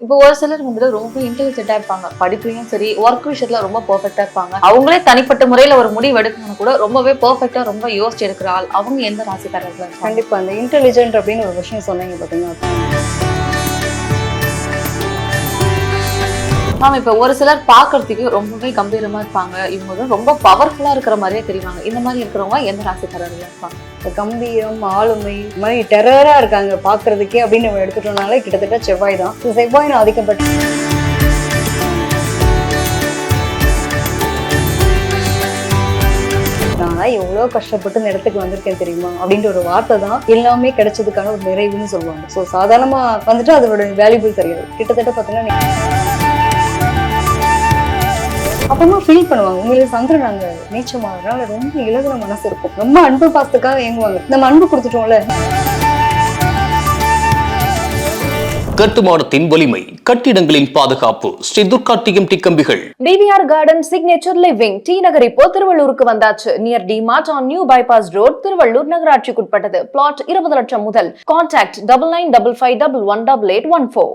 இப்போ ஒரு சிலர் வந்துட்டு ரொம்ப இன்டெலிஜென்ட்டா இருப்பாங்க, படிப்புலயும் சரி ஒர்க் விஷயத்துல ரொம்ப பெர்ஃபெக்ட்டா இருப்பாங்க. அவங்களே தனிப்பட்ட முறையில ஒரு முடிவு எடுக்கணும்னா கூட ரொம்பவே பெர்ஃபெக்ட்டா ரொம்ப யோசிச்சு எடுக்கிற ஆள். அவங்க எந்த ராசிக்காரர்களா இருப்பாங்க? கண்டிப்பா அந்த இன்டெலிஜென்ட் அப்படின்னு ஒரு விஷயம் சொன்னீங்க பாத்தீங்கன்னா, மேம் இப்போ ஒரு சிலர் பாக்குறதுக்கு ரொம்பவே கம்பீரமா இருப்பாங்க, இவங்க வந்து ரொம்ப பவர்ஃபுல்லா இருக்கிற மாதிரியே தெரிவாங்க. இந்த மாதிரி இருக்கிறவங்க எந்த ராசிக்காரர்களா இருப்பாங்க? இந்த கம்பீரம், ஆளுமை, இந்த மாதிரி டெரரா இருக்காங்க பாக்குறதுக்கே அப்படின்னு நம்ம எடுத்துட்டோம்னாலே கிட்டத்தட்ட செவ்வாய் தான். செவ்வாயின் ஆதிக்கம் பெற்ற நான் எவ்வளோ கஷ்டப்பட்டு இந்த இடத்துக்கு வந்திருக்கேன் தெரியுமா அப்படின்ற ஒரு வார்த்தை தான் எல்லாமே கிடைச்சதுக்கான ஒரு நிறைவுன்னு சொல்லுவாங்க. ஸோ சாதாரணமா வந்துட்டு அதோட வேல்யூபிள் தெரியாது. கிட்டத்தட்ட பார்த்தீங்கன்னா அப்பமா ஃபீல் பண்ணுவாங்க. உண்மையிலே சந்திரன் அங்க நீச்சமாகறதுனால ரொம்ப இலகுன மனசு இருக்கும். ரொம்ப அன்பு பாசத்துக்காக ஏங்குவாங்க. நம்ம அன்பு கொடுத்துட்டோம்ல. கட்டுமானத்தின் வலிமை, கட்டிடங்களின் பாதுகாப்பு. ஸ்ரீ துர்கா டிஎம்டி கம்பிகள். DVR Garden Signature Living T Nagar இப்போ திருவள்ளூருக்கு வந்தாச்சு. Near DMart on new bypass road, Tiruvallur நகராட்சிக்குட்பட்டது. பிளாட் 20 லட்சம் முதல். கான்டாக்ட் 9955518814.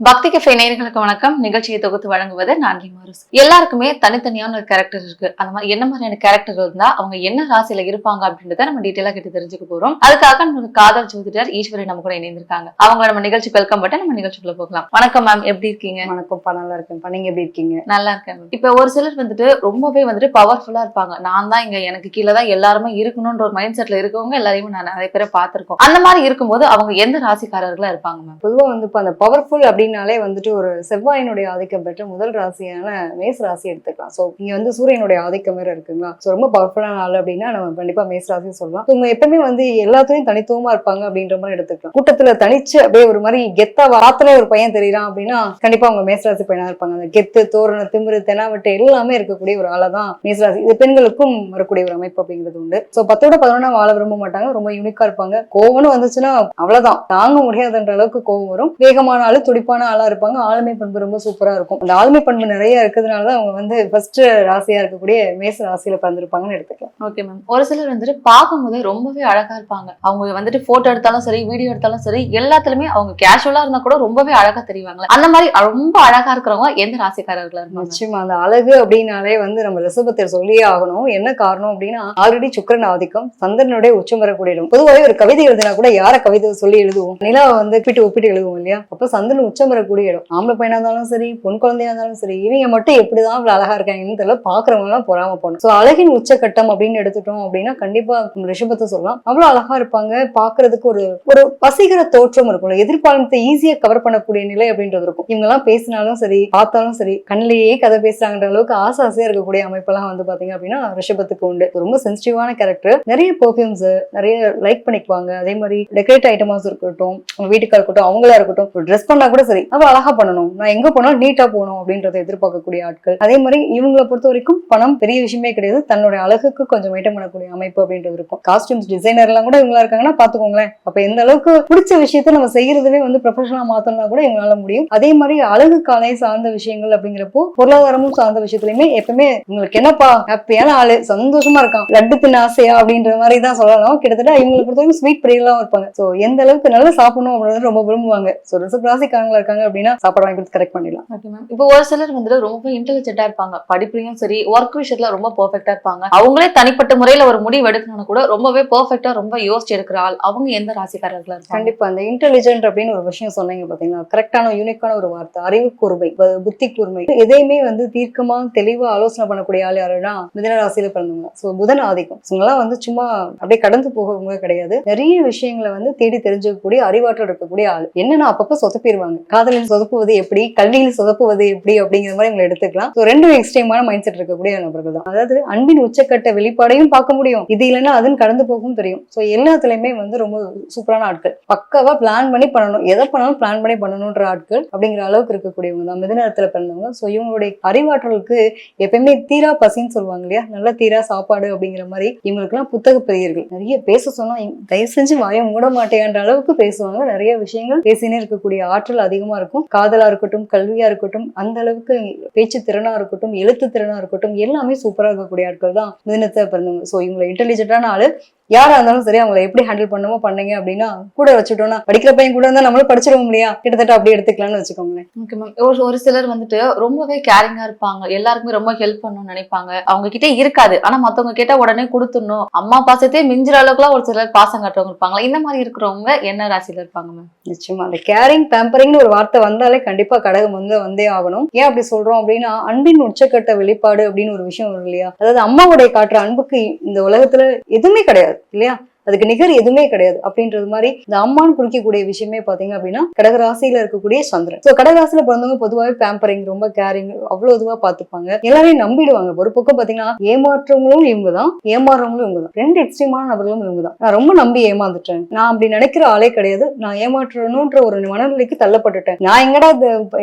பக்தி கஃபே நேயர்களுக்கு வணக்கம். நிகழ்ச்சியை தொகுத்து வழங்குவது நான் லிமாருஸ். எல்லாருக்குமே தனித்தனியான ஒரு கேரக்டர் இருக்கு. அந்த மாதிரி என்ன மாதிரியான கேரக்டர் இருந்தா அவங்க என்ன ராசியில இருப்பாங்க அப்படின்றத நம்ம டீட்டெயிலா கேட்டு தெரிஞ்சுக்க போறோம். அதுக்காக நம்ம காதல் ஜோதிடர் ஈஸ்வரி நம்ம கூட இணைந்திருக்காங்க. அவங்க நம்ம நிகழ்ச்சி வெல்கம் பட்டு நம்ம நிகழ்ச்சிக்குள்ள போகலாம். வணக்கம் மேம், எப்படி இருக்கீங்க? வணக்கம், நல்லா இருக்கேன். நீங்க எப்படி இருக்கீங்க? நல்லா இருக்கேன். இப்ப ஒரு சிலர் வந்துட்டு ரொம்பவே வந்துட்டு பவர்ஃபுல்லா இருப்பாங்க. நான் தான் இங்க எனக்கு கீழே தான் எல்லாருமே இருக்கணும்ன்ற ஒரு மைண்ட் செட்ல இருக்கவங்க எல்லாரையும் நான் நிறைய பேரை பார்த்திருக்கோம். அந்த மாதிரி இருக்கும்போது அவங்க எந்த ராசிக்காரர்களா இருப்பாங்க மேம்? பொதுவா வந்து இப்ப அந்த பவர்ஃபுல் அப்படின்னாலே வந்துட்டு ஒரு செவ்வாயினுடைய ஆதிக்கம் பெற்ற முதல் ராசியான மேஷ ராசி எடுத்துக்கலாம். சோ இங்க வந்து சூரியனுடைய ஆதிக்கம் வேற இருக்குங்களா. சோ ரொம்ப பவர்ஃபுல்லான ஆள் அப்படின்னா நம்ம கண்டிப்பா மேஷ ராசி சொல்லலாம். இவங்க எப்பவுமே வந்து எல்லாத்துலயும் தனித்துவமா இருப்பாங்க அப்படின்ற மாதிரி எடுத்துக்கலாம். கூட்டத்துல தனிச்சு அப்படியே ஒரு மாதிரி கெத்தா வாத்துல ஒரு பையன் தெரியறான் அப்படின்னா கண்டிப்பா அவங்க மேஷ ராசி பையனா இருப்பாங்க. அந்த கெத்து, தோரண, திமிரு, தெனாவட்டு எல்லாமே இருக்கக்கூடிய ஒரு ஆளை தான் மேஷ ராசி. இது பெண்களுக்கும் வரக்கூடிய ஒரு அமைப்பு அப்படிங்கிறது உண்டு. சோ 10-11 வாழ விரும்ப மாட்டாங்க. ரொம்ப யூனிக்கா இருப்பாங்க. கோவம்னு வந்துச்சுன்னா அவ்வளவுதான், தாங்க முடியாதுன்ற அளவுக்கு கோவம் வரும். வேகமான ஆளு, துடிப்பான ஆளா இருப்பாங்க. ஆளுமை பண்பு ரொம்ப சூப்பரா இருக்கும். அந்த ஆளுமை பண்பு நிறைய இருக்கிறதுனாலதான் அவங்க வந்து ஃபர்ஸ்ட் ராசியா இருக்கக்கூடிய மேஷ ராசியில பிறந்திருப்பாங்கன்னு எடுத்துக்கலாம். Okay ma'am. ஒரு சிலர் வந்துட்டு பார்க்கும்போது ரொம்பவே அழகா இருப்பாங்க. அவங்க வந்துட்டு போட்டோ எடுத்தாலும் சரி, வீடியோ எடுத்தாலும் சரி, எல்லாத்துலயுமே அவங்க கேஷுவலா இருந்தா கூட ரொம்பவே அழகா தெரிவாங்க. அந்த மாதிரி ரொம்ப அழகா இருக்கிறவங்க எந்த ராசிக்காரர்களா இருப்பாங்க? நிச்சயமா அந்த அழகு அப்படின்னாலே வந்து நம்ம ரிஷபத்தை சொல்லியே ஆகணும். என்ன காரணம் அப்படின்னா ஆல்ரெடி சுக்கிரன் ஆதிக்கம், சந்திரனுடைய உச்சம் வரக்கூடிய இடம். பொதுவாகவே ஒரு கவிதை எழுதினா கூட யார கவிதை சொல்லி எழுதுவோம்? நிலாவை வந்து ஒப்பிட்டு எழுதுவோம் இல்லையா? அப்ப சந்திரன் உச்சம் வரக்கூடிய இடம். ஆம்பளை பையனா இருந்தாலும் சரி, பொன் குழந்தையா இருந்தாலும் சரி, இவங்க மட்டும் எப்படிதான் இவ்வளவு அழகா இருக்காங்கன்னு தெரியல. பாக்குறவங்க எல்லாம் பொறாம போகணும். சோ அழகின் உச்சக்கட்டம் அப்படின்னு எடுத்துட்டோம் அப்படின்னா கண்டிப்பா ரிஷபத்தை சொல்லலாம். அவ்வளவு அழகா இருப்பாங்க. பாக்குறதுக்கு ஒரு ஒரு வசீகர தோற்றம் இருக்கும். எதிர்பாலனத்தை ஈஸியா கவர் பண்ணக்கூடிய நிலை அப்படின்றது இருக்கும். இவங்க எல்லாம் பேசினாலும் சரி, பார்த்தாலும் சரி, கண்ணிலேயே கதை பேசுறாங்கன்ற அளவுக்கு ஆசையா இருக்கக்கூடிய அமைப்பெல்லாம் வந்து பாத்தீங்க அப்படின்னா ரிஷபத்துக்கு உண்டு. ரொம்ப சென்சிட்டிவான கேரக்டர். நிறைய பெர்ஃபியூம்ஸ் நிறைய லைக் பண்ணிக்குவாங்க. அதே மாதிரி டெக்கரேட் ஐட்டமாஸ் இருக்கட்டும், வீட்டுக்கா இருக்கட்டும், அவங்களா இருக்கட்டும், ட்ரெஸ் பண்ணா கூட சரி, அவ அழகா பண்ணணும், நான் எங்க போனாலும் நீட்டா போகணும் அப்படின்றத எதிர்பார்க்கக்கூடிய ஆட்கள். அதே மாதிரி இவங்களை பொறுத்த வரைக்கும் பணம் பெரிய விஷயமே கிடையாது. தன்னுடைய அழகுக்கு கொஞ்சம் மெயின்டைன் பண்ணக்கூடிய அமைப்பு அப்படின்றது இருக்கும். காஸ்டியூம்ஸ் டிசைனர் எல்லாம் கூட இவங்களா இருக்காங்கன்னா பாத்துக்கோங்களேன். அப்ப எந்த அளவுக்கு பிடிச்ச விஷயத்த நம்ம செய்யறதுவே வந்து ப்ரொஃபஷனலா மாத்தணும்னா கூட இவங்களால முடியும். அதே மாதிரி அழகு காலை சார்ந்த விஷயங்கள் அப்படிங்கிறப்போ பொருளாதாரமும் சார்ந்த விஷயத்துலயுமே எப்பவுமே உங்களுக்கு என்னப்பா ஹாப்பியான ஆளு, சந்தோஷமா இருக்கான், லட்டு தின்ன ஆசையா அப்படின்ற மாதிரி தான் சொல்லலாம். கிட்டத்தட்ட இவங்களை பொறுத்த வரைக்கும் ஸ்வீட் பிரியெல்லாம் இருப்பாங்க. சோ எந்த அளவுக்கு நல்லா சாப்பிடணும் அப்படின்னு ரொம்ப விரும்புவாங்க. சோ ரிஷப ராசிக்காரங்களா இருக்காங்க அப்படின்னா சாப்பாடு வாங்கி கொடுத்து கரெக்ட் பண்ணிடலாம். Okay ma'am. இப்போ ஒரு சிலர் வந்துட்டு ரொம்ப இன்டெலிஜென்ட்டா இருப்பாங்க, படிப்புலயும் சரி ஒர்க் விஷயத்துல ரொம்ப பெர்ஃபெக்ட்டா இருப்பாங்க. அவங்களே தனிப்பட்ட முறையில ஒரு முடிவு எடுக்கணும்னா கூட ரொம்பவே பெர்ஃபெக்ட்டா ரொம்ப யோசிச்சு எடுக்கிற ஆள். அவங்க எந்த ராசிக்காரர்களா இருப்பாங்க? கண்டிப்பா அந்த இன்டெலிஜென்ட் அப்படின்னு ஒரு விஷயம் சொன்னீங்க பாத்தீங்கன்னா கரெக்டான யூனிக்கான ஒரு வார்த்தை. அறிவு கூர்மை, புத்தி கூர்மை, எதையுமே வந்து தீர்க்கமா தெளிவா ஆலோசனை பண்ணக்கூடிய ஆள் யாருன்னா மிதுன ராசியில பிறந்தவங்க. சோ புதன் ஆதிக்கம். இவங்கெல்லாம் வந்து சும்மா அப்படியே கடந்து போகவங்க கிடையாது. நிறைய விஷயங்களை வந்து தேடி தெரிஞ்சுக்கக்கூடிய அறிவாற்றல் இருக்கக்கூடிய ஆள். என்னன்னா அப்பப்ப சொதப்பிடுவாங்க. காதலில் சொதப்புவது எப்படி, கல்வியில் சொதப்புவது எப்படி அப்படிங்கிற மாதிரி இவங்களை எடுத்துக்கலாம். ஸோ ரெண்டும் எக்ஸ்ட்ரீமான மைண்ட் செட் இருக்கக்கூடிய நபர்கள் தான். அதாவது அன்பின் உச்சக்கட்ட வெளிப்பாடையும் பார்க்க முடியும், இது இல்லைன்னா அதுன்னு கடந்து போகும் தெரியும். ஸோ எல்லாத்துலயுமே வந்து ரொம்ப சூப்பரான ஆட்கள். பக்காவா பிளான் பண்ணி பண்ணணும், எதை பண்ணாலும் பிளான் பண்ணி பண்ணணும்ன்ற ஆட்கள் அப்படிங்கிற அளவுக்கு இருக்கக்கூடியவங்க தான் மிதுனத்துல பிறந்தவங்க. ஸோ இவங்களுடைய அறிவாற்றலுக்கு எப்பயுமே தீரா பசின்னு சொல்லுவாங்க இல்லையா, நல்ல தீரா சாப்பாடு அப்படிங்கிற மாதிரி இவங்களுக்கு எல்லாம் புத்தக பிரியர்கள். நிறைய பேச சொன்னா தயவு செஞ்சு வாய மூட மாட்டேன்ற அளவுக்கு பேசுவாங்க. நிறைய விஷயங்கள் பேசினே இருக்கக்கூடிய ஆற்றல் அதிகமா இருக்கும். காதலா இருக்கட்டும், கல்வியா இருக்கட்டும், அந்த அளவுக்கு பேச்சு திறனா இருக்கட்டும், எழுத்து திறனா இருக்கட்டும், எல்லாமே சூப்பரா இருக்கக்கூடிய ஆட்கள் தான் மிதுனத்தை பிறந்தவங்க. சோ இவங்களை இன்டெலிஜென்டான ஆளு, யாரா இருந்தாலும் சரி அவங்களை எப்படி ஹேண்டில் பண்ணமோ பண்ணீங்க அப்படின்னா கூட வச்சுட்டோம்னா படிக்கிற பையன் கூட இருந்தா நம்மளும் படிச்சிருவோம் இல்லையா, கிட்டத்தட்ட அப்படியே எடுத்துக்கலாம்னு வச்சுக்கோங்களேன். Okay ma'am. ஒரு சிலர் வந்துட்டு ரொம்பவே கேரிங்கா இருப்பாங்க, எல்லாருக்குமே ரொம்ப ஹெல்ப் பண்ணணும்னு நினைப்பாங்க, அவங்க கிட்ட இருக்காது ஆனா மத்தவங்க கேட்டா உடனே கொடுத்துடணும், அம்மா பாசத்தையே மிஞ்சிற அளவுக்குலாம் ஒரு சிலர் பாசம் காட்டுறவங்க இருப்பாங்க. இந்த மாதிரி இருக்கிறவங்க என்ன ராசியில இருப்பாங்க மேம்? நிச்சயமா அந்த கேரிங் பேம்பரிங்னு ஒரு வார்த்தை வந்தாலே கண்டிப்பா கடகம் வந்தே ஆகணும். ஏன் அப்படி சொல்றோம் அப்படின்னா அன்பின் உச்சக்கட்ட வெளிப்பாடு அப்படின்னு ஒரு விஷயம் வரும் இல்லையா, அதாவது அம்மாவுடைய காட்டுற அன்புக்கு இந்த உலகத்துல எதுவுமே கிடையாது இல்லையா, அதுக்கு நிகர் எதுவுமே கிடையாது. அப்படின்றது மாதிரி இந்த அம்மான்னு குறிக்கக்கூடிய விஷயமே பாத்தீங்க அப்படின்னா கடகராசியில இருக்கக்கூடிய சந்திரன். சோ கடகராசியில பிறந்தவங்க பொதுவாகவே பேம்பரிங், ரொம்ப கேரிங், அவ்வளவு இதுவா பாத்துப்பாங்க, எல்லாரையும் நம்பிடுவாங்க. ஒரு பக்கம் பாத்தீங்கன்னா ஏமாற்றவங்களும் இவங்கதான், ஏமாறவங்களும் இவங்கதான், ரெண்டு எக்ஸ்ட்ரீமான நபர்களும் இவங்கதான். நான் ரொம்ப நம்பி ஏமாந்துட்டேன், நான் அப்படி நினைக்கிற ஆளே கிடையாது, நான் ஏமாற்றணும்ன்ற ஒரு மனநிலைக்கு தள்ளப்பட்டுட்டேன், நான் எங்கடா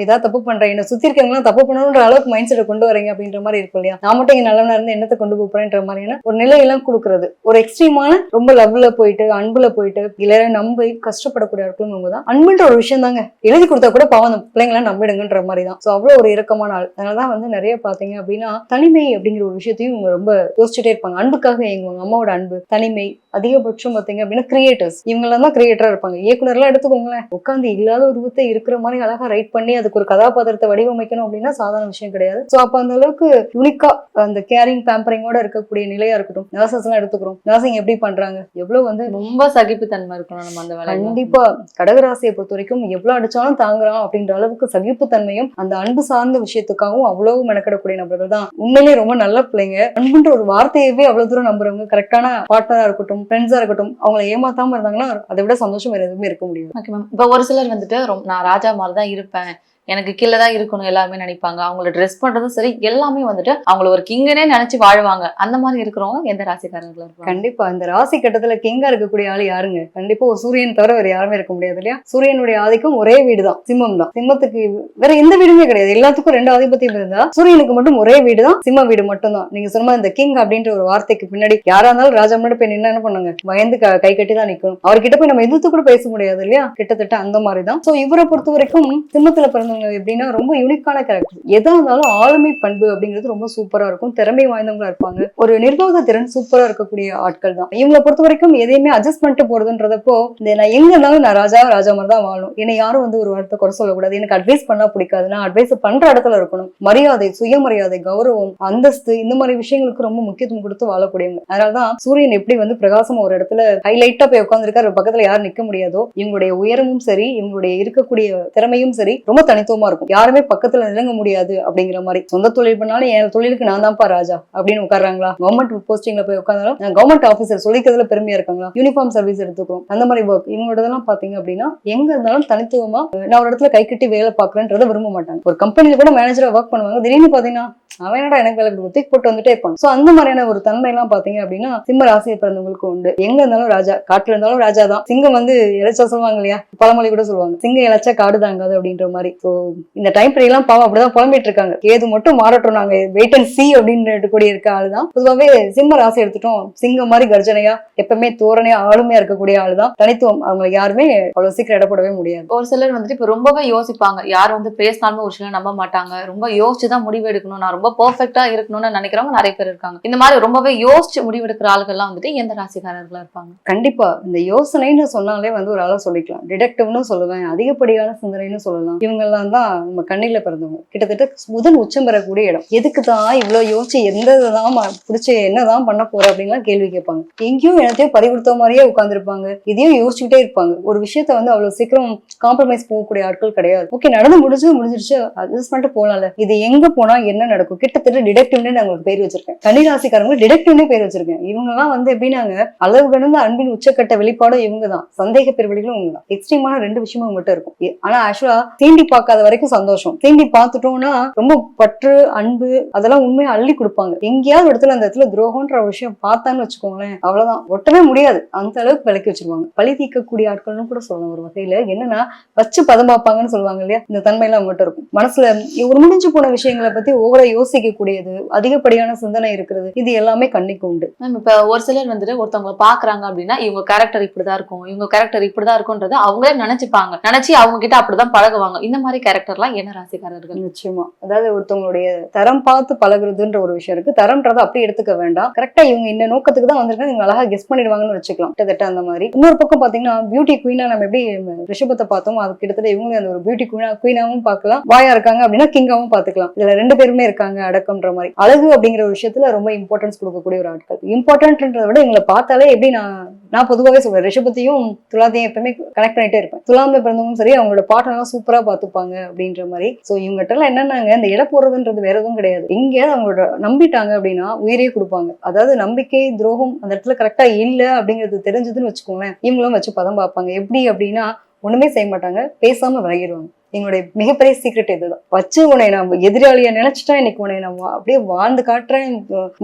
ஏதாவது தப்பு பண்றேன், என்ன சுத்தி இருக்கவங்க தப்பு பண்ணணும்ன்ற அளவுக்கு மைண்ட் செட்டை கொண்டு வரீங்க அப்படின்ற மாதிரி இருக்கும் இல்லையா, நான் மட்டும் இங்க நல்லவனா இருந்து என்னத்தை கொண்டு போறேன்ற மாதிரியான ஒரு நிலையெல்லாம் கொடுக்கறது. ஒரு எக்ஸ்ட்ரீமான ரொம்ப லவ்ல போயிட்டு அன்புல போயிட்டு எல்லாரும் நம்பி கஷ்டப்படக்கூடிய ஆட்களும் இவங்கதான். அன்புன்ற ஒரு விஷயம் தாங்க, எழுதி கொடுத்தா கூட பாவம் அந்த பிள்ளைங்களாம் நம்பிடுங்கன்ற மாதிரி தான். சோ அவ்வளவு ஒரு இரக்கமான ஆள். அதனாலதான் நிறைய பாத்தீங்க அப்படின்னா தனிமை அப்படிங்கிற ஒரு விஷயத்தையும் இவங்க ரொம்ப யோசிச்சுட்டே இருப்பாங்க, அன்புக்காக இயங்குவாங்க. அம்மாவோட அன்பு, தனிமை, அதிகபட்சம் பாத்தீங்க அப்படின்னா கிரியேட்டர்ஸ், இவங்கெல்லாம் தான் கிரியேட்டரா இருப்பாங்க. இயக்குனர்லாம் எடுத்துக்கோங்களேன், உட்காந்து இல்லாத உருவத்தை இருக்கிற மாதிரி அழகா ரைட் பண்ணி அதுக்கு ஒரு கதாபாத்திரத்தை வடிவமைக்கணும் அப்படின்னா சாதாரண விஷயம் கிடையாது. சோ அப்ப அந்த அளவுக்கு யூனிக்கா அந்த கேரிங் பேம்பரிங்கோட இருக்கக்கூடிய நிலையா இருக்கட்டும். நர்சஸ் எல்லாம் எடுத்துக்கிறோம், நர்சிங் எப்படி பண்றாங்க, எவ்வளவு ரொம்ப சகிப்புத்தன்மை இருக்கணும் நம்ம அந்த வேலை. கண்டிப்பா கடகராசியை பொறுத்த வரைக்கும் எவ்வளவு அடிச்சாலும் தாங்குறான் அப்படின்ற அளவுக்கு சகிப்புத்தன்மையும் அந்த அன்பு சார்ந்த விஷயத்துக்காகவும் அவ்வளவு மெனக்கிடக்கூடிய நபர்கள் தான் உண்மையிலேயே ரொம்ப நல்ல பிள்ளைங்க. அன்புன்ற ஒரு வார்த்தையவே அவ்வளவு தூரம் நம்புறவங்க, கரெக்டான பார்ட்னரா இருக்கட்டும், ஃப்ரெண்ட்ஸா இருக்கட்டும், அவங்களை ஏமாத்தாம இருந்தாங்கன்னா அதை விட சந்தோஷம் வேற எதுவுமே இருக்க முடியும். Okay ma'am. இப்ப ஒரு சிலர் வந்துட்டு நான் ராஜா மாதிரிதான் இருப்பேன், எனக்கு கீழே தான் இருக்கணும் எல்லாருமே நினைப்பாங்க, அவங்கள ட்ரெஸ் பண்றதும் சரி எல்லாமே வந்துட்டு அவங்கள ஒரு கிங்கனே நினைச்சு வாழ்வாங்க. அந்த மாதிரி இருக்கிறவங்க எந்த ராசிக்காரங்களா இருப்பாங்க? கண்டிப்பா இந்த ராசி கட்டத்துல கிங்கா இருக்கக்கூடிய ஆள் யாருங்க? கண்டிப்பா ஒரு சூரியன் தவிர வேற யாருமே இருக்க முடியாது இல்லையா. சூரியனுடைய ஆதிக்கம் ஒரே வீடுதான், சிம்மம் தான். சிம்மத்துக்கு வேற எந்த வீடுமே கிடையாது, எல்லாத்துக்கும் ரெண்டு ஆதிபத்தியம் இருந்தா சூரியனுக்கு மட்டும் ஒரே வீடுதான், சிம்ம வீடு மட்டும் தான். நீங்க சொன்ன இந்த கிங் அப்படின்ற ஒரு வார்த்தைக்கு பின்னாடி யாரா இருந்தாலும் ராஜா முன்னாடி போய் நின்று என்ன பண்ணுங்க, பயந்து கை கட்டி தான் நிக்கணும். அவர்கிட்ட போய் நம்ம எதிர்த்து கூட பேச முடியாது இல்லையா, கிட்டத்தட்ட அந்த மாதிரிதான். சோ இவரை பொறுத்த வரைக்கும் சிம்மத்துல பிறந்த எப்படின்னா ரொம்ப யூனிக்கான கேரக்டர், எதா இருந்தாலும் ஆளுமை பண்பு அப்படிங்கிறது ரொம்ப சூப்பரா இருக்கும், திறமை வாய்ந்தவங்களா இருப்பாங்க, ஒரு நிர்வாக திறன் சூப்பரா இருக்கக்கூடிய ஆட்கள் தான். இவங்களை பொறுத்த வரைக்கும் எதையுமே அட்ஜஸ்ட் பண்ணிட்டு போறதுன்றதப்போ நான் எங்க இருந்தாலும் நான் ராஜா மாதிரி தான் வாழணும், என்னை யாரும் ஒரு வார்த்தை குறை சொல்லக்கூடாது, எனக்கு அட்வைஸ் பண்ணா பிடிக்காது, நான் அட்வைஸ் பண்ற இடத்துல இருக்கணும், மரியாதை, சுயமரியாதை, கௌரவம், அந்தஸ்து, இந்த மாதிரி விஷயங்களுக்கு ரொம்ப முக்கியத்துவம் கொடுத்து வாழக்கூடியவங்க. அதனாலதான் சூரியன் எப்படி பிரகாசமா ஒரு இடத்துல ஹைலைட்டா போய் உட்காந்துருக்காரு, பக்கத்துல யாரும் நிக்க முடியாதோ, இவங்களுடைய உயரமும் சரி இவங்களுடைய இருக்கக்கூடிய திறமையும் சரி ரொம்ப தனித்துவமா இருக்கும், யாருமே பக்கத்துல நெருங்க முடியாது அப்படிங்கிற மாதிரி. சொந்த தொழில் பண்ணாலும் என் தொழிலுக்கு நான் தான்ப்பா ராஜா அப்படின்னு உட்கார்றாங்களா, கவர்மெண்ட் போஸ்டிங்ல போய் உட்கார்ந்தாலும் கவர்மெண்ட் ஆபீசர் சொல்லிக்கிறதுல பெருமையா இருக்காங்களா, யூனிஃபார்ம் சர்வீஸ் எடுத்துக்கிறோம், அந்த மாதிரி ஒர்க் இவங்களோடதெல்லாம் பாத்தீங்க அப்படின்னா எங்க இருந்தாலும் தனித்துவமா நான் ஒரு இடத்துல கை கட்டி வேலை பாக்குறேன்றதை விரும்ப மாட்டாங்க. ஒரு கம்பெனில கூட மேனேஜரா ஒர்க் பண்ணுவாங்க, திடீர்னு பாத்தீங்கன்னா அவன் என்னடா எனக்கு வேலை கொடுத்து போட்டு வந்துட்டே இருப்பாங்க. சோ அந்த மாதிரியான ஒரு தன்மை எல்லாம் பாத்தீங்க அப்படின்னா சிம்ம ராசியை பிறந்தவங்களுக்கு உண்டு. எங்க இருந்தாலும் ராஜா, காட்டுல இருந்தாலும் ராஜா தான். சிங்கம் இழைச்சா சொல்லுவாங்க இல்லையா, பழமொழி கூட சொல்லுவாங்க, சிங்கம் இழைச்சா காடு தாங்காது அப்படின்ற மாதிரி. சோ இந்த டைம் பீரியட் எல்லாம் பாவம் அப்படிதான் புலம்பிட்டு இருக்காங்க, ஏது மட்டும் மாறட்டும், நாங்க வெயிட் அண்ட் சி அப்படின்னு கூடிய இருக்க ஆளுதான். பொதுவாகவே சிம்ம ராசி எடுத்துட்டோம், சிங்கம் மாதிரி கர்ஜனையா எப்பவுமே தோரணையா ஆளுமையா இருக்கக்கூடிய ஆளுதான், தனித்துவம். அவங்க யாருமே அவ்வளவு சீக்கிரம் இடப்படவே முடியாது. ஒரு சிலர் இப்ப ரொம்பவே யோசிப்பாங்க, யார் பேசினாலும் ஒரு சிலர் நம்ப மாட்டாங்க, ரொம்ப யோசிச்சுதான் முடிவு எடுக்கணும், நான் ரொம்ப பெர்ஃபெக்ட்டா இருக்கணும்னு நினைக்கிறவங்க நிறைய பேர் இருக்காங்க. இந்த மாதிரி ரொம்பவே யோசிச்சு முடிவெடுக்கிற ஆளுகள்லாம் எந்த ராசிக்காரர்களா இருப்பாங்க? கண்டிப்பா இந்த யோசனைன்னு சொன்னாலே ஒரு ஆளா சொல்லிக்கலாம், டிடெக்டிவ்னு சொல்லுவேன், அதிகப்படியான சிந்தனைன்னு சொல்லலாம். இவங்க எல்லாம் தான் நம்ம கண்ணில பிறந்தவங்க. கிட்டத்தட்ட புதன் உச்சம் பெறக்கூடிய இடம். எதுக்கு தான் இவ்வளவு யோசிச்சு எந்ததான் பிடிச்சி என்னதான் பண்ண போற அப்படின்லாம் கேள்வி கேட்பாங்க. எங்கேயும் என்னத்தையும் பறிகொடுத்த மாதிரியே உட்கார்ந்துருப்பாங்க, இதையும் யோசிச்சுக்கிட்டே இருப்பாங்க. ஒரு விஷயத்த அவ்வளவு சீக்கிரம் காம்ப்ரமைஸ் போகக்கூடிய ஆட்கள் கிடையாது. ஓகே நடந்து முடிஞ்சிருச்சு அட்ஜஸ்ட் பண்ணிட்டு போலாம்ல, இது எங்க போனா என்ன நடக்கும், கிட்டத்தட்ட டிடெக்டிவ்னு நான் உங்களுக்கு பேர் வச்சிருக்கேன். கன்னிராசிக்காரங்க டிடெக்டிவ்னே பேர் வச்சிருக்கேன். இவங்க எல்லாம் எப்படின்னாங்க அளவு கடந்த அன்பின் உச்சக்கட்ட வெளிப்பாடும் இவங்க தான், சந்தேக பெருவெளிகளும் இவங்க தான். எக்ஸ்ட்ரீமான ரெண்டு விஷயமும் உங்ககிட்ட இருக்கும். ஆனா ஆக்சுவலா தீண்டி பார்க்காத வரைக்கும் சந்தோஷம், தீண்டி பார்த்துட்டோம்னா ரொம்ப பற்று அன்பு அதெல்லாம் உண்மையா அள்ளி கொடுப்பாங்க. எங்கேயாவது இடத்துல அந்த இடத்துல துரோகம்ன்ற விஷயம் பார்த்தான்னு வச்சுக்கோங்களேன், அவ்வளவுதான், ஒட்டவே முடியாது, அந்த அளவுக்கு விலக்கி வச்சிருவாங்க. பழி தீர்க்கக்கூடிய ஆட்கள்னு கூட சொல்லலாம் ஒரு வகையில. என்னன்னா வச்சு பதம் பார்ப்பாங்கன்னு சொல்லுவாங்க இல்லையா, இந்த தன்மை எல்லாம் அவங்ககிட்ட இருக்கும். மனசுல ஒரு முடிஞ்சு போன விஷயங்களை பத்தி ஓவரா யோசிக்க கூடியது, அதிகப்படியான சிந்தனை இருக்கிறது, இது எல்லாமே கண்ணிக்கு உண்டு. இப்ப ஒரு சிலர் ஒருத்தவங்களை பாக்குறாங்க அப்படின்னா இவங்க கேரக்டர் இப்படிதான் இருக்கும், இவங்க கேரக்டர் இப்படிதான் இருக்கும்ன்றது அவங்களே நினைச்சுப்பாங்க, நினைச்சு அவங்க கிட்ட அப்படிதான் பழகுவாங்க. இந்த மாதிரி கேரக்டர்லாம் என்ன ராசிக்காரர்கள்? நிச்சயமா, அதாவது ஒருத்தவங்களுடைய தரம் பார்த்து பழகுறதுன்ற ஒரு விஷயம் இருக்கு. தரம்ன்றதை அப்படி எடுத்துக்க வேண்டாம். கரெக்டா இவங்க இந்த நோக்கத்துக்கு தான் வந்திருக்காங்க, இவங்க அழகா கெஸ் பண்ணிடுவாங்கன்னு வச்சுக்கலாம் கிட்டத்தட்ட அந்த மாதிரி. இன்னொரு பக்கம் பாத்தீங்கன்னா பியூட்டி குயினா நம்ம எப்படி ரிஷபத்தை பார்த்தோம், அது கிட்டத்தட்ட இவங்களும் அந்த ஒரு பியூட்டி குயினாவும் பார்க்கலாம், வாயா இருக்காங்க அப்படின்னா கிங்காவும் பாத்துக்கலாம். இதுல ரெண்டு பேருமே இருக்காங்க அடக்கம்ன்ற மாதிரி. அழகு அப்படிங்கிற ஒரு விஷயத்துல ரொம்ப இம்பார்ட்டன்ஸ் கொடுக்கக்கூடிய ஒரு ஆட்கள். இம்பார்ட்டன்ட்ன்றதை விட இவங்களை பார்த்தாலே எப்படி நான் பொதுவாகவே சொல்றேன், ரிஷபத்தையும் துலாத்தையும் எப்பவுமே கனெக்ட் பண்ணிட்டே இருப்பேன். துலாம்ல பிறந்தவங்களும் சரி அவங்களோட பாட்டெல்லாம் சூப்பரா பாத்துப்பாங்க அப்படின்ற மாதிரி. சோ இவங்ககிட்ட எல்லாம் என்னன்னாங்க, இந்த இட போறதுன்றது வேற எதுவும் கிடையாது. எங்கேயாவது அவங்களோட நம்பிட்டாங்க அப்படின்னா உயிரே கொடுப்பாங்க. அதாவது நம்பிக்கை துரோகம் அந்த இடத்துல கரெக்டா இல்ல அப்படிங்கிறது தெரிஞ்சதுன்னு வச்சுக்கோங்களேன், இவங்களும் வச்சு பதம் பார்ப்பாங்க. எப்படி அப்படின்னா ஒண்ணுமே செய்ய மாட்டாங்க, பேசாம விலகிடுவாங்க. எங்களுடைய மிகப்பெரிய சீக்ரெட் இதுதான். வச்சு உன்னை நம்ம எதிராளியா நினைச்சிட்டா இன்னைக்கு உன்னை நம்ம அப்படியே வாழ்ந்து காட்டுறேன்,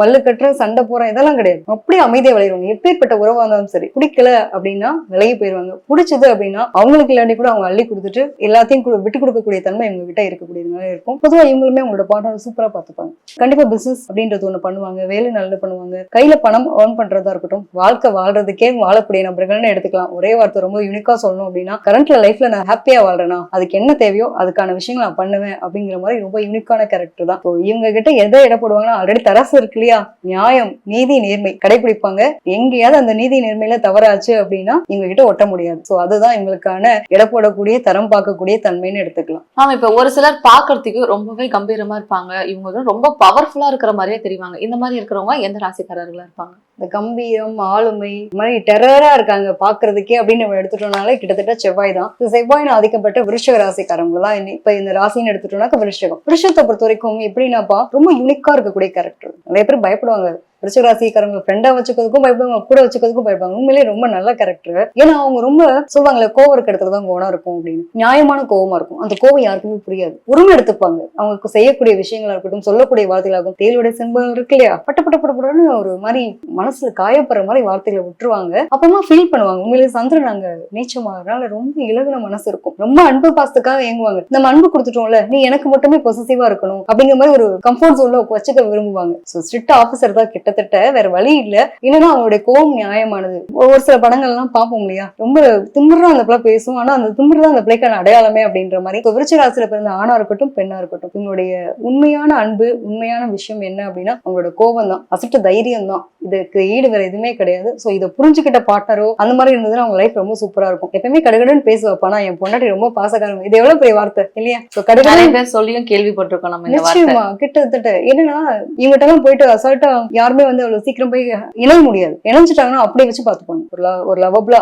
மல்லு கட்டுறேன், சண்டை போறேன், இதெல்லாம் கிடையாது. அப்படியே அமைதியா விளையாடுவாங்க. எப்பேற்பட்ட உறவா இருந்தாலும் சரி. பிடிக்கல அப்படின்னா விலகி போயிருவாங்க. பிடிச்சது அப்படின்னா அவங்களுக்கு இல்லாட்டி கூட அவங்க அள்ளி கொடுத்துட்டு எல்லாத்தையும் விட்டு கொடுக்கக்கூடிய தன்மை இவங்க கிட்ட இருக்கக்கூடியதுனால இருக்கும். பொதுவாக இவங்களுமே அவங்களோட பார்ட்னர் சூப்பரா பார்த்துப்பாங்க. கண்டிப்பா பிசினஸ் அப்படின்றது ஒண்ணு பண்ணுவாங்க, வேலை நல்லது பண்ணுவாங்க, கையில பணம் ஏர்ன் பண்றதா இருக்கட்டும், வாழ்க்கை வாழ்றதுக்கே வாழக்கூடிய நபர்கள்னு எடுத்துக்கலாம். ஒரே வார்த்தை ரொம்ப யூனிக்கா சொல்லணும் அப்படின்னா, கரண்ட்ல லைஃப்ல நான் ஹாப்பியா வாழ்றேனா அதுக்கு என்ன தேவையோ அதுக்கான விஷயங்கள் நான் பண்ணுவேன் அப்படிங்கிற மாதிரி ரொம்ப யூனிக்கான கேரக்டர் தான். இவங்க கிட்ட எதை இட போடுவாங்கன்னா, ஆல்ரெடி தராசு இருக்கு இல்லையா, நியாயம் நீதி நேர்மை கடைபிடிப்பாங்க. எங்கேயாவது அந்த நீதி நேர்மையில தவறாச்சு அப்படின்னா இவங்க கிட்ட ஒட்ட முடியாது. சோ அதுதான் இவங்களுக்கான இட போடக்கூடிய தரம் பார்க்கக்கூடிய தன்மைன்னு எடுத்துக்கலாம். ஆமா, இப்ப ஒரு சிலர் பாக்குறதுக்கு ரொம்பவே கம்பீரமா இருப்பாங்க, இவங்க ரொம்ப பவர்ஃபுல்லா இருக்கிற மாதிரியே தெரிவாங்க. இந்த மாதிரி இருக்கிறவங்க எந்த ராசிக்காரர்களா இருப்பாங்க? இந்த கம்பீரம், ஆளுமை, இந்த மாதிரி டெரரா இருக்காங்க பாக்குறதுக்கே அப்படின்னு நம்ம எடுத்துட்டோம்னாலே கிட்டத்தட்ட செவ்வாய் தான். செவ்வாய் ஆதிக்கப்பட்ட விருஷக ராசிக்காரங்க தான். இப்ப இந்த ராசின்னு எடுத்துட்டோம்னாக்க விருஷத்தை பொறுத்த வரைக்கும் எப்படின்னாப்பா ரொம்ப யூனிக்கா இருக்கக்கூடிய கேரக்டர். நிறைய பேர் பயப்படுவாங்க விருச்சிக ராசிக்காரங்க ஃப்ரெண்டா வச்சுக்கிறதுக்கும் பயப்படுவாங்க, கூட வச்சுக்கிறதுக்கும் பயப்படுவாங்க. உண்மையிலேயே ரொம்ப நல்ல கேரக்டர். ஏன்னா அவங்க ரொம்ப சொல்லுவாங்களே, கோவம் இருக்க இடத்துல தான் குணம் இருக்கும் அப்படின்னு. நியாயமான கோவமா இருக்கும். அந்த கோவம் யாருக்குமே புரியாது, உரிமை எடுத்துப்பாங்க. அவங்களுக்கு செய்யக்கூடிய விஷயங்களா இருக்கட்டும், சொல்லக்கூடிய வார்த்தைகளாகும், தேயிலுடைய சிம்பல் இருக்கு இல்லையா, பட்டப்படன்னு ஒரு மாதிரி மனசுல காயப்படுற மாதிரி வார்த்தைகளை விட்டுருவாங்க. அப்புறமா ஃபீல் பண்ணுவாங்க. உண்மையிலேயே சந்திரன் நாங்க நீச்சமாகறதுனால ரொம்ப இலகுன மனசு இருக்கும். ரொம்ப அன்பு பாசத்துக்காக ஏங்குவாங்க. நம்ம அன்பு கொடுத்துட்டோம்ல, நீ எனக்கு மட்டுமே பொசசிவா இருக்கணும் அப்படிங்கிற மாதிரி ஒரு கம்ஃபர்ட் ஜோன்ல வச்சுக்க விரும்புவாங்க. ஸ்ட்ரிக்ட் ஆபீசர் தான் கிட்டத்தட்ட, வேற வழி இல்ல. இல்லைன்னா அவங்களுடைய கோபம் நியாயமானது. ஒரு சில படங்கள் எல்லாம் பார்ப்போம் இல்லையா, ரொம்ப திமிரா அந்த பிள்ளை பேசும், ஆனா அந்த திமிரு தான் அந்த பிள்ளைக்கான அடையாளமே அப்படின்ற மாதிரி. விருச்சிக ராசியில பிறந்த ஆணா இருக்கட்டும் பெண்ணா இருக்கட்டும், இவங்களுடைய உண்மையான அன்பு, உண்மையான விஷயம் என்ன அப்படின்னா அவங்களோட கோபம் தான், அசட்டு தைரியம் தான். இதுக்கு ஈடு வேற எதுவுமே கிடையாது. சோ இதை புரிஞ்சுக்கிட்ட பார்ட்னரோ அந்த மாதிரி இருந்ததுன்னா அவங்க லைஃப் ரொம்ப சூப்பரா இருக்கும். எப்பவுமே கடுகடுன்னு பேசுவாப்பானா என் பொண்டாட்டி ரொம்ப பாசக்காரங்க. இது எவ்வளவு பெரிய வார்த்தை இல்லையா? கடுகடுன்னு சொல்லியும் கேள்விப்பட்டிருக்கோம் நம்ம. நிச்சயமா, கிட்டத்தட்ட என்னன்னா இவங்கிட்ட எல்லாம் போயிட்டு அசால்ட்டா யாருமே வந்து அவ்வளவு சீக்கிரம் போய் இணைய முடியாது. இணைஞ்சிட்டாங்கன்னா அப்படியே வச்சு பாத்துப்பாங்க. ஒரு லவபிளா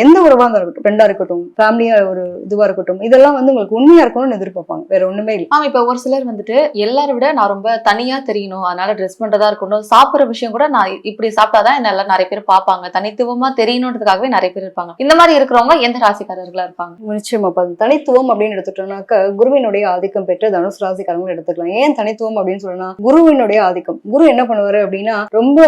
எந்த உறவா இருக்கட்டும், ஃப்ரெண்டா இருக்கட்டும், ஃபேமிலியா ஒரு இதுவா இருக்கட்டும், இதெல்லாம் வந்து உங்களுக்கு உண்மையா இருக்கணும்னு எதிர்பார்ப்பாங்க, வேற ஒண்ணுமே இல்லை. ஆமா, இப்ப ஒரு சிலர் வந்துட்டு எல்லாரை விட நான் ரொம்ப தனியா தெரியணும், அதனால ட்ரெஸ் பண்றதா இருக்கணும், சாப்பிடுற விஷயம் கூட நான் இப்படி சாப்பிட்டாதான் என்ன எல்லாம் நிறைய பேர் பார்ப்பாங்க, தனித்துவமா தெரியணுன்றதுக்காகவே நிறைய பேர் இருப்பாங்க. இந்த மாதிரி இருக்கிறவங்க எந்த ராசிக்காரர்களா இருப்பாங்க? நிச்சயமா தனித்துவம் அப்படின்னு எடுத்துட்டோம்னாக்க குருவினுடைய ஆதிக்கம் பெற்ற தனுசு ராசிக்காரங்களும் எடுத்துக்கலாம். ஏன் தனித்துவம் அப்படின்னு சொன்னா, குருவினுடைய ஆதிக்கம். குரு என்ன பண்ணுவாரு அப்படின்னா, ரொம்ப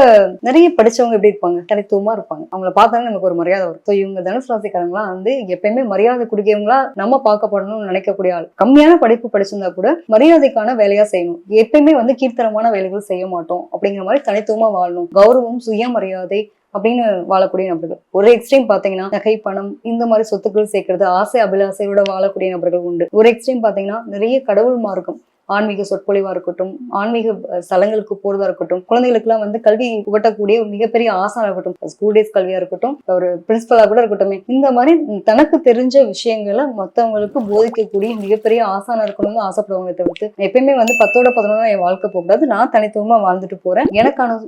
நிறைய படிச்சவங்க எப்படி இருப்பாங்க, தனித்துவமா இருப்பாங்க. அவங்கள பார்த்தாலும் நமக்கு ஒரு மரியாதை வரும். இவங்க தனுசு ராசிக்காரங்களாம் வந்து எப்பயுமே மரியாதை கொடுக்கவங்களா நம்ம பார்க்கப்படணும்னு நினைக்கக்கூடிய ஆள். கம்மியான படிப்பு படிச்சிருந்தா கூட மரியாதைக்கான வேலையா செய்யணும். எப்பயுமே வந்து கீர்த்தனமான வேலைகள் செய்ய மாட்டோம் அப்படிங்கிற மாதிரி தனித்துவமா வாழணும். கௌரவம், சுயமரியாதை அப்படின்னு வாழக்கூடிய நபர்கள். ஒரு எக்ஸ்ட்ரீம் பாத்தீங்கன்னா நகை, பணம், இந்த மாதிரி சொத்துக்கள் சேர்க்கறது, ஆசை அபிலாசையோட வாழக்கூடிய நபர்கள் உண்டு. ஒரு எக்ஸ்ட்ரீம் பாத்தீங்கன்னா நிறைய கடவுள் மார்க்கம், ஆன்மீக சொற்பொழிவா இருக்கட்டும், ஆன்மீக ஸ்தலங்களுக்கு போறதா இருக்கட்டும், குழந்தைகளுக்கு எல்லாம் வந்து கல்வி புகட்டக்கூடிய ஒரு மிகப்பெரிய ஆசானா இருக்கட்டும், ஸ்கூல் டேஸ் கல்வியா இருக்கட்டும், ஒரு பிரின்சிபலா கூட இருக்கட்டும், இந்த மாதிரி தனக்கு தெரிஞ்ச விஷயங்களை மத்தவங்களுக்கு போதிக்கக்கூடிய மிகப்பெரிய ஆசானா இருக்கணும்னு ஆசைப்படுவாங்க. தவிர்த்து எப்பயுமே வந்து 10-11 என் வாழ்க்கை போகக்கூடாது, நான் தனித்துவமா வாழ்ந்துட்டு போறேன், எனக்கான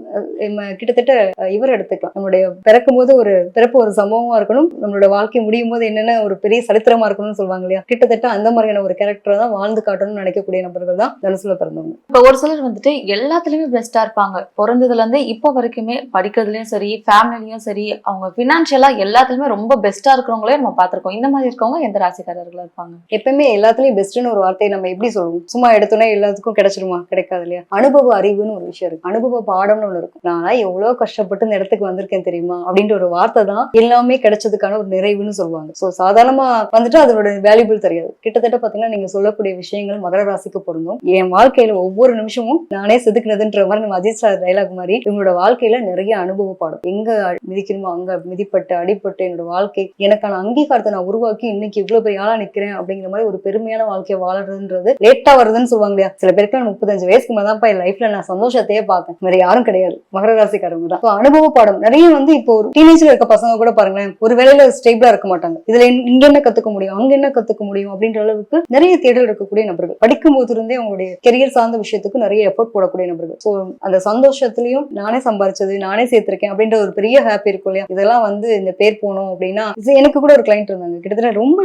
கிட்டத்தட்ட இவர் எடுத்துக்கலாம். நம்மளுடைய பிறக்கும் போது ஒரு பிறப்பு ஒரு சம்பவமா இருக்கணும், நம்மளோட வாழ்க்கை முடியும் போது என்னென்ன ஒரு பெரிய சரித்திரமா இருக்கணும்னு சொல்லுவாங்க இல்லையா, கிட்டத்தட்ட அந்த மாதிரியான ஒரு கேரக்டர் தான் வாழ்ந்து காட்டணும்னு நினைக்கக்கூடிய நபர்கள் தான் தனுசுல பிறந்தவங்க. இப்ப ஒரு சிலர் வந்துட்டு எல்லாத்துலயுமே பெஸ்டா இருப்பாங்க. பிறந்ததுல இருந்து இப்ப வரைக்குமே படிக்கிறதுலயும் சரி, ஃபேமிலிலயும் சரி, அவங்க பினான்சியலா எல்லாத்துலயுமே ரொம்ப பெஸ்டா இருக்கிறவங்களே நம்ம பாத்திருக்கோம். இந்த மாதிரி இருக்கவங்க எந்த ராசிக்காரர்களா இருப்பாங்க? எப்பவுமே எல்லாத்துலயும் பெஸ்ட்னு ஒரு வார்த்தையை நம்ம எப்படி சொல்லுவோம்? சும்மா எடுத்தோன்னே எல்லாத்துக்கும் கிடைச்சிருமா? கிடைக்காது இல்லையா? அனுபவ அறிவுன்னு ஒரு விஷயம் இருக்கு, அனுபவ பாடம்னு ஒண்ணு இருக்கு. நான் எவ்வளவு கஷ்டப்பட்டு இந்த இடத்துக்கு வந்திருக்கேன் தெரியுமா அப்படின்ற ஒரு வார்த்தை தான் எல்லாமே கிடைச்சதுக்கான ஒரு நிறைவுன்னு சொல்லுவாங்க. சோ சாதாரணமா வந்துட்டு அதோட வேல்யூபிள் தெரியாது. கிட்டத்தட்ட பாத்தீங்கன்னா நீங்க சொல்லக்கூடிய விஷயங்கள் மகர ராசிக்கு பொருந்தும். என் வாழ்க்கையில ஒவ்வொரு நிமிஷமும் நானே செதுக்குனதுன்ற மாதிரி நம்ம அஜித் சார் டைலாக் மாதிரி இவங்களோட வாழ்க்கையில நிறைய அனுபவ பாடம். எங்க மிதிக்கணுமோ அங்க மிதிப்பட்டு அடிப்பட்டு என்னோட வாழ்க்கை எனக்கான அங்கீகாரத்தை நான் உருவாக்கி இன்னைக்கு இவ்வளவு பெரிய ஆளா நிக்கிறேன் அப்படிங்கிற மாதிரி ஒரு பெருமையான வாழ்க்கையை வாழறதுன்றது லேட்டா வருதுன்னு சொல்லுவாங்க இல்லையா. சில பேருக்கு 35 வயசுக்கு மேலதான் என் லைஃப்ல நான் சந்தோஷத்தையே பார்த்தேன். வேற யாரும் கிடையாது, மகர ராசிக்காரங்க தான். அனுபவ பாடம் நிறைய வந்து இப்போ ஒரு டீனேஜ்ல இருக்க பசங்க கூட பாருங்களேன், ஒரு வேலையில ஸ்டேபிளா இருக்க மாட்டாங்க. இதுல இங்க என்ன கத்துக்க முடியும் அங்க என்ன கத்துக்க முடியும் அப்படின்ற அளவுக்கு நிறைய தேடல் இருக்கக்கூடிய நபர்கள். படிக்கும் போது இருந்தே அவங்களுடைய கெரியர் சார்ந்த விஷயத்துக்கு நிறைய எஃபோர்ட் போடக்கூடிய நபர்கள். சோ அந்த சந்தோஷத்துலயும் நானே சம்பாரிச்சது நானே சேர்த்திருக்கேன் அப்படின்ற ஒரு பெரிய ஹாப்பி இருக்கும் இல்லையா. இதெல்லாம் வந்து இந்த பேர் போனோம் அப்படின்னா, எனக்கு கூட ஒரு கிளைண்ட் இருந்தாங்க, கிட்டத்தட்ட ரொம்ப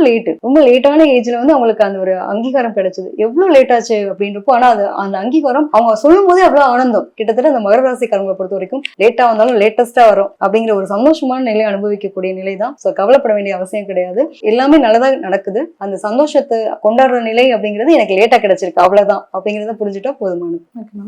லேட்டான ஏஜ்ல வந்து அவங்களுக்கு அந்த ஒரு அங்கீகாரம் கிடைச்சது. எவ்வளவு லேட் ஆச்சு அப்படின்றப்போ, ஆனா அந்த அங்கீகாரம் அவங்க சொல்லும் போதே அவ்வளவு ஆனந்தம். கிட்டத்தட்ட அந்த மகர ராசிக்காரங்களை பொறுத்த வரைக்கும் லேட்டா வந்தாலும் லேட்டஸ்டா வரும் அப்படிங்கிற ஒரு சந்தோஷமான நிலையை அனுபவிக்கக்கூடிய நிலை தான். சோ கவலைப்பட வேண்டிய அவசியம் கிடையாது, எல்லாமே நல்லதா நடக்குது. அந்த சந்தோஷத்தை கொண்டாடுற நிலை அப்படிங்கிறது எனக்கு லேட்டா கிடைச்சிருக்கு, அவ்வளவுதான் அப்படிங்கறத புரிஞ்சுட்டா போதுமானது.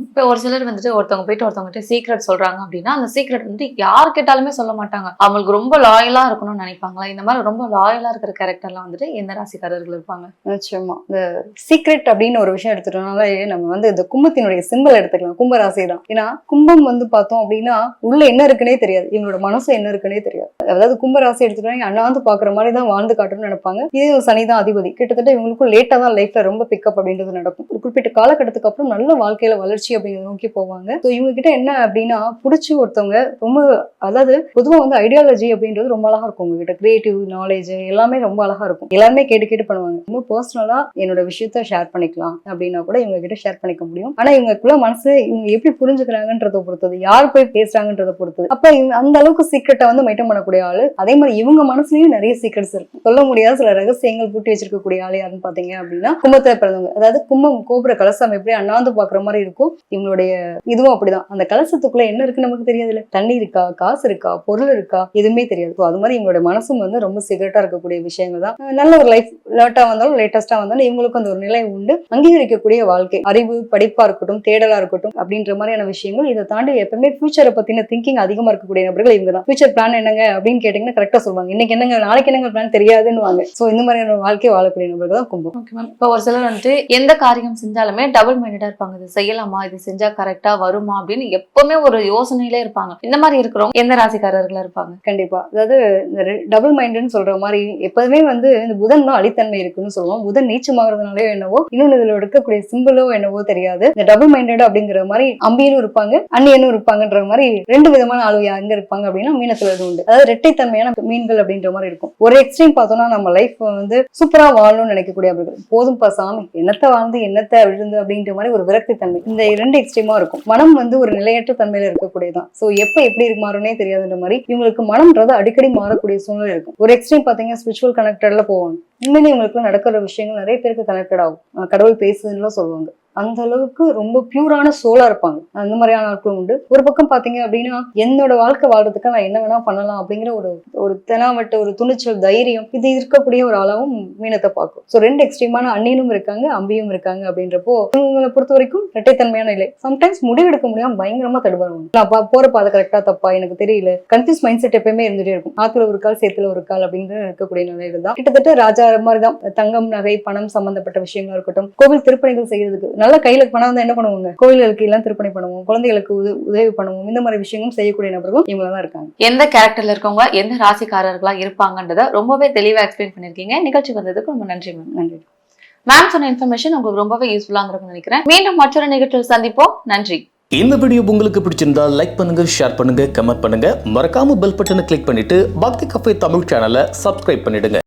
இப்ப ஒரு சிலர் வந்துட்டு ஒருத்தவங்க போயிட்டு ஒருத்தவங்க சீக்ரெட் சொல்றாங்க அப்படின்னா, அந்த சீக்ரெட் வந்து யார் கேட்டாலுமே சொல்ல மாட்டாங்க. அவங்களுக்கு ரொம்ப லாயலா இருக்கணும்னு நினைப்பாங்களா? இந்த மாதிரி ரொம்ப லாயலா இருக்கிற கேரக்டர்லாம் வந்துட்டு எந்த ராசிக்காரர்கள் இருப்பாங்க? நிச்சயமா இந்த சீக்ரெட் அப்படின்னு ஒரு விஷயம் எடுத்துட்டோம்னாலே நம்ம வந்து இந்த கும்பத்தினுடைய சிம்பல் எடுத்துக்கலாம், கும்ப ராசி தான். ஏன்னா கும்பம் வந்து பார்த்தோம் அப்படின்னா உள்ள என்ன இருக்குன்னே தெரியாது, இவங்களோட மனசு என்ன இருக்குன்னே தெரியாது. அதாவது கும்ப ராசி எடுத்துட்டோம் அண்ணாந்து பாக்குற மாதிரி தான் வாழ்ந்து காட்டணும்னு நினைப்பாங்க. இது சனிதான் அதிபதி. கிட்டத்தட்ட இவங்களுக்கும் லேட்டா தான் லைஃப்ல ரொம்ப பிக்கப் அப்படின்றது நடக்கும். ஒரு குறிப்பிட்ட காலகட்டத்துக்கு அப்புறம் நல்ல வாழ்க்கையில வளர்ச்சி அப்படிங்கிறத நோக்கி போவாங்க. இவங்க கிட்ட என்ன அப்படின்னா, புடிச்சு ஒருத்தவங்க ரொம்ப, அதாவது பொதுவா வந்து ஐடியாலஜி அப்படின்றது ரொம்ப அழகா இருக்கும். உங்ககிட்ட கிரியேட்டிவ் நாலேஜ் எல்லாமே ரொம்ப அழகா இருக்கும். எல்லாருமே கேட்டு பண்ணுவாங்க. ரொம்ப பர்சனலா என்னோட விஷயத்த ஷேர் பண்ணிக்கலாம் அப்படின்னா கூட இவங்க கிட்ட ஷேர் பண்ணிக்க முடியும். ஆனா இவங்களுக்குள்ள மனசு இவங்க எப்படி புரிஞ்சுக்கிறாங்கன்றத பொறுத்தது, யார் போய் பேசுறாங்கன்றத பொறுத்தது. அப்ப அந்த அளவுக்கு சீக்கிரட்டை வந்து மெயின்டைன் பண்ணக்கூடிய ஆளு. அதே மாதிரி இவங்க மனசுலயும் நிறைய சீக்கிரட்ஸ் இருக்கும், சொல்ல முடியாத சில ரகசியங்கள் பூட்டி வச்சிருக்கக்கூடிய ஆளு யாருன்னு பாத்தீங்க அப்படின்னா கும்பத்தை பிறந்தவங்க. அதாவது கும்பம் கோபுர கலசம் எப்படி அண்ணாந்து பாக்குற மாதிரி இருக்கும், இவங்களுடைய இதுவும் அப்படிதான். அந்த கலசத்துக்குள்ள என்ன இருக்குன்னு நமக்கு தெரியாதுல்ல, தண்ணி இருக்கா, காசு இருக்கா, பொருள் இருக்கா, எதுவுமே தெரியாது. அது மாதிரி இவங்களுடைய மனசும் வந்து ரொம்ப சீக்கிரட்டா இருக்கக்கூடிய விஷயங்கள் தான். நல்ல ஒரு லைஃப் லேட்டா வந்தாலும் லேட்டஸ்டா வந்தாலும் இவங்களுக்கும் அந்த ஒரு நிலை உண்டு. அங்கீகரிக்கக்கூடிய வாழ்க்கை, அறிவு, படிப்பா இருக்கட்டும், தேடலா இருக்கட்டும் அப்படின்ற மாதிரியான விஷயங்கள். இதை தாண்டி எப்பவுமே ஃபியூச்சரை பத்தின திங்கிங் அதிகமா இருக்கக்கூடிய நபர்கள் இவங்க தான். ஃபியூச்சர் பிளான் என்னங்க அப்படின்னு கேட்டீங்கன்னா கரெக்டா சொல்லுவாங்க. இன்னைக்கு என்னங்க நாளைக்கு என்னங்க பிளான் தெரியாதுன்னு வாங்க. சோ இந்த மாதிரியான வாழ்க்கையை வாழக்கூடிய நபர்கள் தான் கும்பம். இப்போ ஒரு சிலர் வந்துட்டு எந்த காரியம் செஞ்சாலுமே டபுள் மைண்டடா இருப்பாங்க. இது செய்யலாமா, இது செஞ்சா கரெக்டா வருமா அப்படின்னு எப்பவுமே ஒரு யோசனையிலே இருப்பாங்க. இந்த மாதிரி இருக்கிறவங்க எந்த ராசிக்காரர்களா இருப்பாங்க? கண்டிப்பா, அதாவது இந்த டபுள் மைண்டட்னு சொல்ற மாதிரி எப்போதுமே வந்து இந்த புதன் தான் அடித்தன்மை இருக்குன்னு சொல்லுவோம். புதன் நீச்சமாகறதுனாலே என்னவோ, இன்னொன்னு இதுல எடுக்கக்கூடிய சிம்பிளோ என்னவோ தெரியாது. இந்த டபுள் மைண்டட் அப்படிங்கிற மாதிரி அம்பியனும் இருப்பாங்க, அந்நியனும் இருப்பாங்கன்ற மாதிரி ரெண்டு விதமான ஆளு எங்க இருப்பாங்க அப்படின்னா மீனத்துல உண்டு. அதாவது இரட்டைத்தன்மையான மீன்கள் அப்படின்ற மாதிரி இருக்கும். ஒரு எக்ஸ்ட்ரீம் பார்த்தோம்னா நம்ம லைஃப் வந்து சூப்பரா வாழணும்னு நினைக்கக்கூடிய அவர்கள், போதும்பா சாமி என்னத்தை வாழ்ந்து என்னத்தை விழுந்து அப்படின்ற மாதிரி ஒரு விரக்தி தன்மை. இந்த இரண்டு எக்ஸ்ட்ரீமா இருக்கும். மனம் வந்து ஒரு நிலையற்ற தன்மையில இருக்கக்கூடியதான். சோ எப்ப எப்படி மாறும்னே தெரியாதுன்ற மாதிரி இவங்களுக்கு மனம்ன்றது அடிக்கடி மாறக்கூடிய சூழ்நிலை இருக்கும். ஒரு எக்ஸ்ட்ரீம் பாத்தீங்கன்னா ஸ்பிரிச்சுவல் கனெக்டட்ல போவாங்க. உண்மையிலே இவங்களுக்கு நடக்கிற விஷயங்கள் நிறைய பேருக்கு கனெக்டட் ஆகும். கடவுள் பேசுதுன்னு சொல்லுவாங்க. அந்த அளவுக்கு ரொம்ப பியூரான சோலா இருப்பாங்க. அந்த மாதிரியான ஆட்களும் உண்டு. ஒரு பக்கம் பாத்தீங்க அப்படின்னா என்னோட வாழ்க்கை வாழ்றதுக்கு நான் என்ன வேணா பண்ணலாம் அப்படிங்கிற ஒரு தெனாவட்ட ஒரு துணிச்சல், தைரியம் இது இருக்கக்கூடிய ஒரு ஆளாவும் மீனத்தை பார்க்கும். சோ ரெண்டு எக்ஸ்ட்ரீமான அண்ணியனும் இருக்காங்க, அம்பியும் இருக்காங்க. அப்படின்றப்போ இவங்களை பொறுத்த வரைக்கும் இரட்டைத்தன்மையான நிலை. சம்டைம்ஸ் முடிவெடுக்க முடியாம பயங்கரமா தடுப்பாங்க. நான் போற பாதை கரெக்டா தப்பா எனக்கு தெரியல, கன்ஃபியூஸ் மைண்ட் செட் எப்பயுமே இருந்துட்டே இருக்கும். ஆத்துல ஒரு கால் சேத்துல ஒரு கால் அப்படிங்கிற இருக்கக்கூடிய நிலைகள் தான். கிட்டத்தட்ட ராஜா மாதிரிதான். தங்கம், நகை, பணம் சம்பந்தப்பட்ட விஷயங்களா இருக்கட்டும், கோவில் திருப்பணிகள் செய்யறதுக்கு நல்ல கையில பணம் வந்து என்ன பண்ணுவாங்க, கோயில்களுக்கு எல்லாம் திருப்பணி பண்ணுவோம், குழந்தைகளுக்கு உதவி பண்ணுவோம். இந்த மாதிரி விஷயங்களும் செய்யக்கூடிய நபர்களும் இவங்கதான் இருக்காங்க. எந்த கேரக்டர்ல இருக்கவங்க எந்த ராசிக்காரர்களா இருப்பாங்கன்றத ரொம்பவே தெளிவா எக்ஸ்பிளைன் பண்ணிருக்கீங்க. நிகழ்ச்சி வந்ததுக்கு ரொம்ப நன்றி மேம். நன்றி மேம். சொன்ன இன்ஃபர்மேஷன் உங்களுக்கு ரொம்பவே யூஸ்ஃபுல்லா இருக்கும்னு நினைக்கிறேன். மீண்டும் மற்றொரு நிகழ்ச்சியில் சந்திப்போம். நன்றி. இந்த வீடியோ உங்களுக்கு பிடிச்சிருந்தா லைக் பண்ணுங்க, ஷேர் பண்ணுங்க, கமெண்ட் பண்ணுங்க. மறக்காம பெல் பட்டனை கிளிக் பண்ணிட்டு பக்தி கஃபே தமிழ் சேனலை சப்ஸ்கிரைப் பண்ணிடுங்க.